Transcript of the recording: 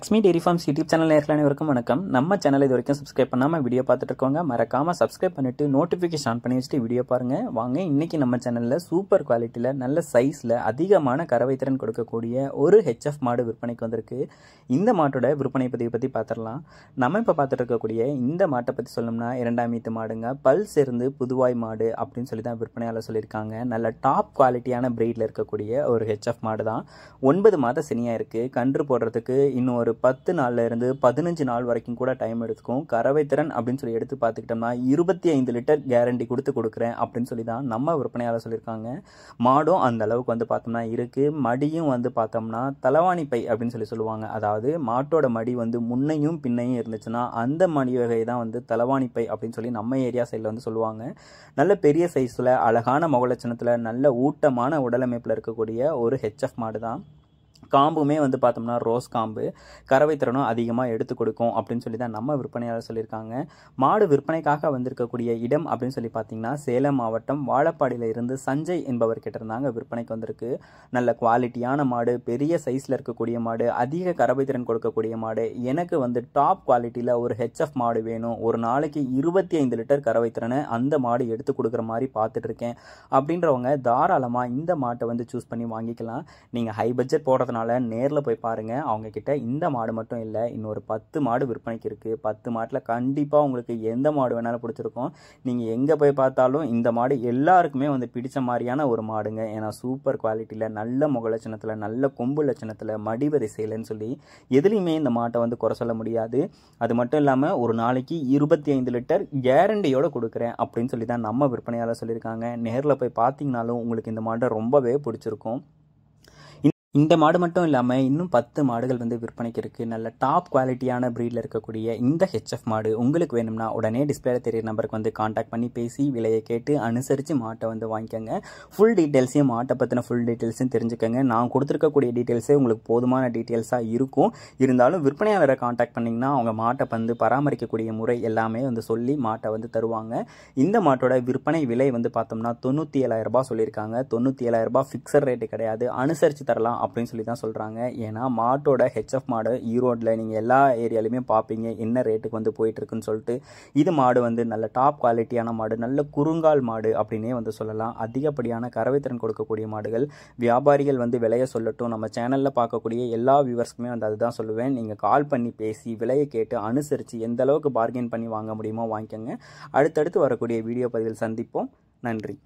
Lakshmi dairy farms YouTube channel அனைவருக்கும் வணக்கம். நம்ம சேனல் இது வரைக்கும் சப்ஸ்கிரைப் பண்ணாமல் வீடியோ பார்த்துட்டு இருக்கவங்க மறக்காமல் சப்ஸ்கிரைப் பண்ணிட்டு நோட்டிஃபிகேஷன் ஆன் பண்ணி வச்சுட்டு வீடியோ பாருங்க. வாங்க, இன்னைக்கு நம்ம சேனலில் சூப்பர் குவாலிட்டியில் நல்ல சைஸில் அதிகமான கறவை திறன் கொடுக்கக்கூடிய ஒரு ஹெச்எஃப் மாடு விற்பனைக்கு வந்திருக்கு. இந்த மாட்டோட விற்பனை பதிவை பற்றி பார்த்துடலாம். நம்ம இப்போ பார்த்துட்டு இருக்கக்கூடிய இந்த மாட்டை பற்றி சொல்லணும்னா 2ஆம் ஈத்து மாடுங்க. பல் சேர்ந்து புதுவாய் மாடு அப்படின்னு சொல்லி தான் விற்பனையாளர் சொல்லியிருக்காங்க. நல்ல டாப் குவாலிட்டியான பிரீடில் இருக்கக்கூடிய ஒரு ஹெச்எஃப் மாடு தான். 9 மாத சினியாக இருக்குது. கன்று போடுறதுக்கு இன்னும் ஒரு 10 நாள்ல இருந்து 15 நாள் வரைக்கும் கூட டைம் எடுத்துக்கும். கறவை திறன் அப்படின்னு சொல்லி எடுத்து பார்த்துக்கிட்டோம்னா 25 லிட்டர் கேரண்டி கொடுக்குறேன் அப்படின்னு சொல்லி தான் நம்ம விற்பனையாளர் சொல்லியிருக்காங்க. மாடும் அந்த அளவுக்கு வந்து பார்த்தோம்னா இருக்கு. மடியும் வந்து பார்த்தோம்னா தலவாணி பை அப்படின்னு சொல்லி சொல்லுவாங்க. அதாவது மாட்டோட மடி வந்து முன்னையும் பின்னையும் இருந்துச்சுன்னா அந்த மடி வகை தான் வந்து தலவாணி பை அப்படின்னு சொல்லி நம்ம ஏரியா சைடில் வந்து சொல்லுவாங்க. நல்ல பெரிய சைஸில் அழகான முகலட்சணத்தில் நல்ல ஊட்டமான உடலமைப்பில் இருக்கக்கூடிய ஒரு ஹெச்எஃப் மாடு தான். காம்புமே வந்து பார்த்தோம்னா ரோஸ் காம்பு. கறவை திறனும் அதிகமாக எடுத்து கொடுக்கும் அப்படின்னு சொல்லி தான் நம்ம விற்பனையாளர் சொல்லியிருக்காங்க. மாடு விற்பனைக்காக வந்திருக்கக்கூடிய இடம் அப்படின்னு சொல்லி பார்த்தீங்கன்னா சேலம் மாவட்டம் வாழப்பாடியில் இருந்து சஞ்சய் என்பவர் கிட்ட இருந்தாங்க விற்பனைக்கு வந்திருக்கு. நல்ல குவாலிட்டியான மாடு, பெரிய சைஸில் இருக்கக்கூடிய மாடு, அதிக கறவை திறன் கொடுக்கக்கூடிய மாடு. எனக்கு வந்து டாப் குவாலிட்டியில் ஒரு ஹெச்எஃப் மாடு வேணும், ஒரு நாளைக்கு 25 லிட்டர் கறவை திறனை அந்த மாடு எடுத்து கொடுக்குற மாதிரி பார்த்துட்டு இருக்கேன் அப்படின்றவங்க தாராளமாக இந்த மாட்டை வந்து சூஸ் பண்ணி வாங்கிக்கலாம். நீங்கள் ஹை பட்ஜெட் போடுறதுனால நேரில் போய் பாருங்க. அவங்க கிட்ட இந்த மாடு மட்டும் இல்லை, இன்னொரு 10 மாடு விற்பனைக்கு இருக்கு. 10 மாட்டில் கண்டிப்பாக உங்களுக்கு எந்த மாடு வேணாலும் பிடிச்சிருக்கும். நீங்கள் எங்கே போய் பார்த்தாலும் இந்த மாடு எல்லாருக்குமே வந்து பிடிச்ச மாதிரியான ஒரு மாடுங்க. ஏன்னா சூப்பர் குவாலிட்டியில், நல்ல முக லட்சணத்தில், நல்ல கொம்பு லட்சணத்தில், மடி வரிசையிலன்னு சொல்லி எதுலையுமே இந்த மாட்டை வந்து குறை சொல்ல முடியாது. அது மட்டும் இல்லாமல் ஒரு நாளைக்கு 25 லிட்டர் கேரண்டியோட கொடுக்குறேன் அப்படின்னு சொல்லி தான் நம்ம விற்பனையாளர் சொல்லியிருக்காங்க. நேரில் போய் பார்த்தீங்கனாலும் உங்களுக்கு இந்த மாட்டை ரொம்பவே பிடிச்சிருக்கும். இந்த மாடு மட்டும் இல்லாமல் இன்னும் 10 மாடுகள் வந்து விற்பனைக்கு இருக்குது. நல்ல டாப் குவாலிட்டியான ப்ரீடில் இருக்கக்கூடிய இந்த ஹெச்எஃப் மாடு உங்களுக்கு வேணும்னா உடனே டிஸ்பிளேல தெரியுற நம்பருக்கு வந்து காண்டாக்ட் பண்ணி பேசி விலையை கேட்டு அனுசரித்து மாட்டை வந்து வாங்கிக்கோங்க. ஃபுல் டீட்டெயில்ஸையும் மாட்டை பற்றின ஃபுல் டீட்டெயில்ஸையும் தெரிஞ்சுக்கோங்க. நான் கொடுத்துருக்கக்கூடிய டீட்டெயில்ஸே உங்களுக்கு போதுமான டீட்டெயில்ஸாக இருக்கும். இருந்தாலும் விற்பனையாளரை காண்டாக்ட் பண்ணிங்கன்னா அவங்க மாட்டை வந்து பராமரிக்கக்கூடிய முறை எல்லாமே வந்து சொல்லி மாட்டை வந்து தருவாங்க. இந்த மாட்டோட விற்பனை விலை வந்து பார்த்தோம்னா 97,000 ரூபாய் சொல்லியிருக்காங்க. 97,000 ரூபாய் ஃபிக்ஸட் ரேட்டு கிடையாது, அனுசரித்து தரலாம் அப்படின்னு சொல்லி தான் சொல்கிறாங்க. ஏன்னா மாட்டோட ஹெச்எஃப் மாடு ஈரோட்டில் நீங்கள் எல்லா ஏரியாலையுமே பார்ப்பீங்க என்ன ரேட்டுக்கு வந்து போயிட்டுருக்குன்னு சொல்லிட்டு. இது மாடு வந்து நல்ல டாப் குவாலிட்டியான மாடு, நல்ல குறுங்கால் மாடு அப்படின்னே வந்து சொல்லலாம். அதிகப்படியான கறவைத்திறன் கொடுக்கக்கூடிய மாடுகள். வியாபாரிகள் வந்து விலையை சொல்லட்டும், நம்ம சேனலில் பார்க்கக்கூடிய எல்லா வியூவர்ஸ்க்குமே வந்து அதுதான் சொல்லுவேன். நீங்கள் கால் பண்ணி பேசி விலையை கேட்டு அனுசரித்து எந்த அளவுக்கு பார்கெயின் பண்ணி வாங்க முடியுமோ வாங்கிக்கோங்க. அடுத்தடுத்து வரக்கூடிய வீடியோ பதிவில் சந்திப்போம். நன்றி.